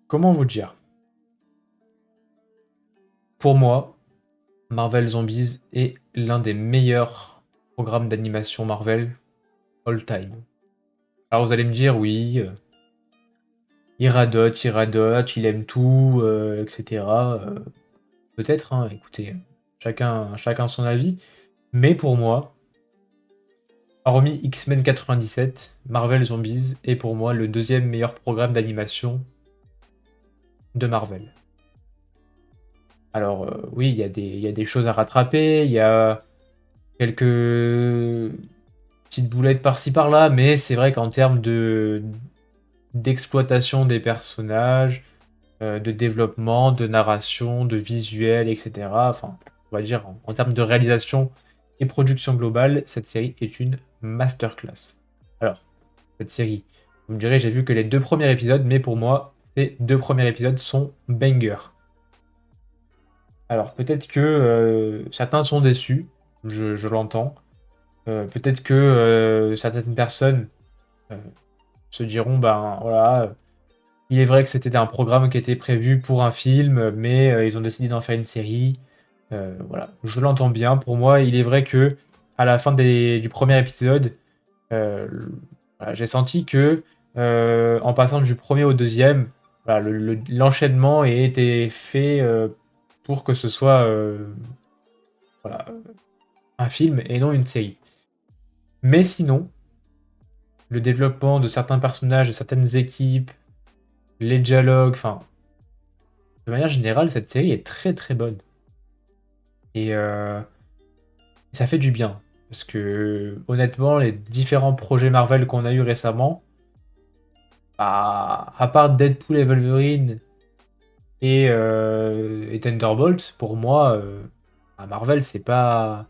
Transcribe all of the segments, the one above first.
Comment vous dire? Pour moi, Marvel Zombies est l'un des meilleurs programmes d'animation Marvel all time. Alors vous allez me dire, oui, il radote, il aime tout, etc. Peut-être, hein, écoutez, chacun son avis. Mais pour moi, hormis X-Men 97, Marvel Zombies est pour moi le deuxième meilleur programme d'animation de Marvel. Alors oui, il y a des choses à rattraper, il y a quelques petites boulettes par-ci par-là, mais c'est vrai qu'en termes d'exploitation des personnages, de développement, de narration, de visuel, etc. Enfin, on va dire en termes de réalisation et production globale, cette série est une masterclass. Alors, cette série, vous me direz, j'ai vu que les deux premiers épisodes, mais pour moi, ces deux premiers épisodes sont bangers. Alors, peut-être que certains sont déçus, je l'entends. Peut-être que certaines personnes euh, se diront, ben voilà, il est vrai que c'était un programme qui était prévu pour un film, mais ils ont décidé d'en faire une série. Voilà, je l'entends bien. Pour moi, il est vrai que à la fin du premier épisode, euh, voilà, j'ai senti que en passant du premier au deuxième, voilà, l'enchaînement a été fait pour que ce soit voilà, un film et non une série. Mais sinon, le développement de certains personnages, de certaines équipes, les dialogues, enfin, de manière générale, cette série est très très bonne. Et ça fait du bien. Parce que honnêtement, les différents projets Marvel qu'on a eu récemment, bah, à part Deadpool et Wolverine et Thunderbolt, pour moi, à Marvel, c'est pas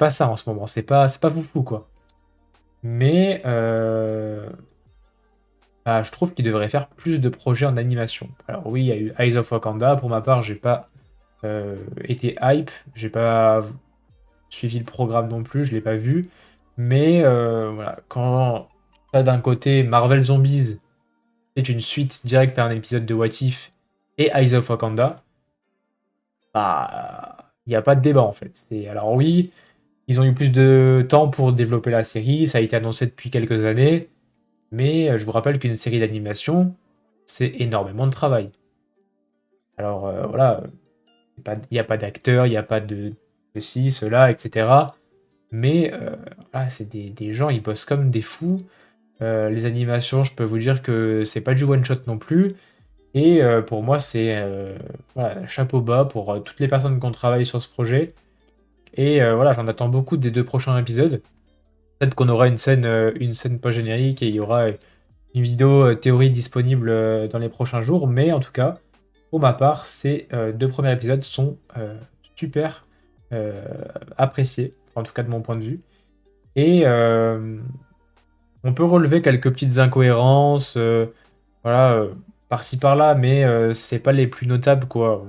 ça en ce moment. C'est pas foufou, quoi. Mais bah, je trouve qu'il devrait faire plus de projets en animation. Alors oui, il y a eu Eyes of Wakanda. Pour ma part, j'ai pas été hype. J'ai pas suivi le programme non plus, je l'ai pas vu. Mais voilà, quand t'as d'un côté Marvel Zombies, c'est une suite directe à un épisode de What If et Eyes of Wakanda, bah il n'y a pas de débat en fait. Alors oui, ils ont eu plus de temps pour développer la série, ça a été annoncé depuis quelques années, mais je vous rappelle qu'une série d'animation, c'est énormément de travail. Alors voilà, il n'y a pas d'acteurs, il n'y a pas de ci, cela, etc. Mais voilà, c'est des gens, ils bossent comme des fous. Les animations, je peux vous dire que c'est pas du one shot non plus. Et pour moi, c'est voilà, chapeau bas pour toutes les personnes qui ont travaillé sur ce projet. Et voilà, j'en attends beaucoup des deux prochains épisodes. Peut-être qu'on aura une scène post-générique et il y aura une vidéo théorie disponible dans les prochains jours. Mais en tout cas, pour ma part, ces deux premiers épisodes sont super euh, appréciés, en tout cas de mon point de vue. Et on peut relever quelques petites incohérences, voilà, par-ci par-là, mais c'est pas les plus notables, quoi.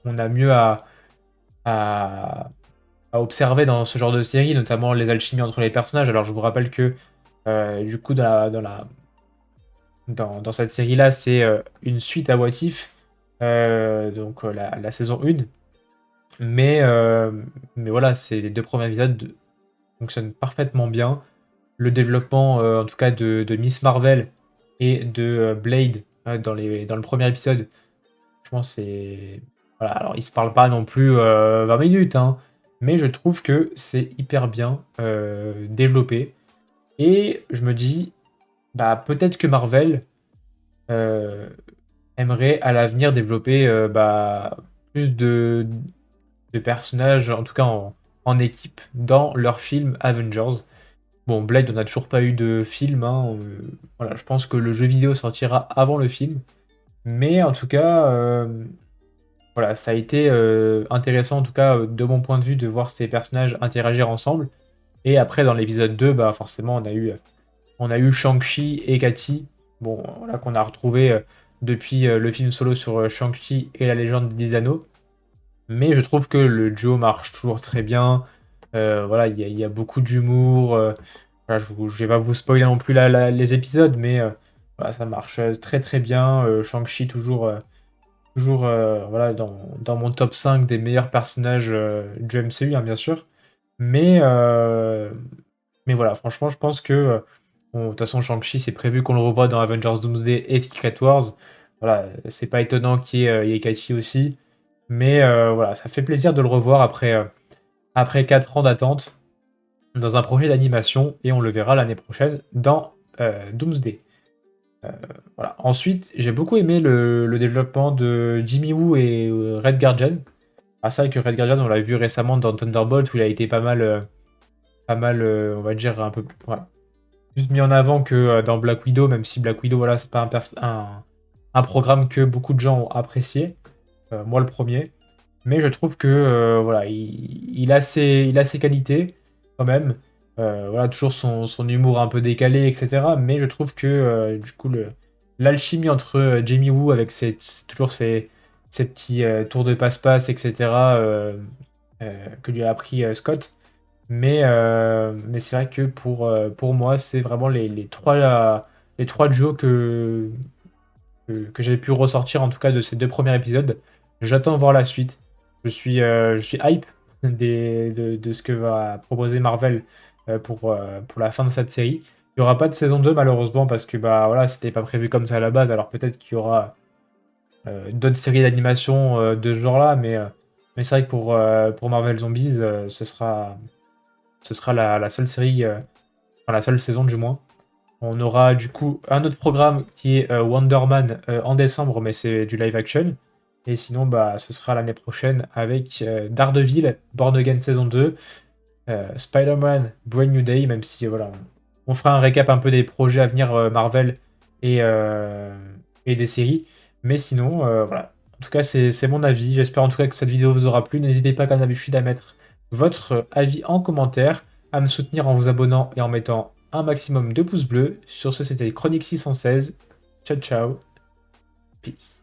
On a mieux à, à observer dans ce genre de série, notamment les alchimies entre les personnages. Alors je vous rappelle que du coup, dans cette série-là, c'est une suite à What If, donc la saison 1. Mais, euh, mais voilà, les deux premiers épisodes fonctionnent parfaitement bien. Le développement, en tout cas, de Miss Marvel et de Blade dans le premier épisode, je pense c'est. Voilà, alors ils se parlent pas non plus 20 minutes, hein, mais je trouve que c'est hyper bien développé. Et je me dis, bah peut-être que Marvel euh, aimerait à l'avenir développer bah, plus de personnages, en tout cas en équipe, dans leur film Avengers. Bon, Blade, on n'a toujours pas eu de film, hein, voilà, je pense que le jeu vidéo sortira avant le film. Mais en tout cas, voilà, ça a été intéressant, en tout cas, de mon point de vue, de voir ces personnages interagir ensemble. Et après, dans l'épisode 2, bah, forcément, on a eu Shang-Chi et Cathy, bon, voilà, qu'on a retrouvé depuis le film solo sur Shang-Chi et la légende des 10 anneaux. Mais je trouve que le duo marche toujours très bien. Voilà, il y a beaucoup d'humour. Voilà, je vais pas vous spoiler non plus les épisodes, mais Voilà, ça marche très très bien. Shang-Chi, toujours voilà, dans mon top 5 des meilleurs personnages du MCU, hein, bien sûr. Mais, euh, mais voilà, franchement, je pense que bon, de toute façon, Shang-Chi, c'est prévu qu'on le revoie dans Avengers Doomsday et Secret Wars. Voilà, c'est pas étonnant qu'il y ait Yekachi aussi. Mais voilà, ça fait plaisir de le revoir après 4 ans d'attente dans un projet d'animation et on le verra l'année prochaine dans Doomsday. Euh, voilà. Ensuite, j'ai beaucoup aimé le développement de Jimmy Woo et Red Guardian. Ah, c'est vrai que Red Guardian, on l'a vu récemment dans Thunderbolt où il a été pas mal, on va dire, un peu voilà, plus mis en avant que dans Black Widow, même si Black Widow, voilà, c'est pas un programme que beaucoup de gens ont apprécié. Moi, le premier. Mais je trouve que voilà, il a ses qualités quand même. Voilà, toujours son humour un peu décalé, etc. Mais je trouve que du coup, l'alchimie entre Jamie Woo avec toujours ses petits tours de passe-passe, etc. Que lui a appris Scott. Mais c'est vrai que pour moi, c'est vraiment les trois duos que j'avais pu ressortir, en tout cas de ces 2 premiers épisodes. J'attends de voir la suite. Je suis hype de ce que va proposer Marvel pour la fin de cette série. Il n'y aura pas de saison 2 malheureusement parce que bah voilà, c'était pas prévu comme ça à la base. Alors peut-être qu'il y aura d'autres séries d'animation de ce genre-là, mais c'est vrai que pour Marvel Zombies, ce sera la seule série, enfin la seule saison du moins. On aura du coup un autre programme qui est Wonder Man en décembre, mais c'est du live action. Et sinon, bah, ce sera l'année prochaine avec Daredevil, Born Again saison 2, Spider-Man, Brand New Day, même si voilà, on fera un récap un peu des projets à venir Marvel et des séries. Mais sinon, voilà. En tout cas, c'est mon avis. J'espère en tout cas que cette vidéo vous aura plu. N'hésitez pas, comme d'habitude, à mettre votre avis en commentaire, à me soutenir en vous abonnant et en mettant un maximum de pouces bleus. Sur ce, c'était Chronique 616. Ciao, ciao. Peace.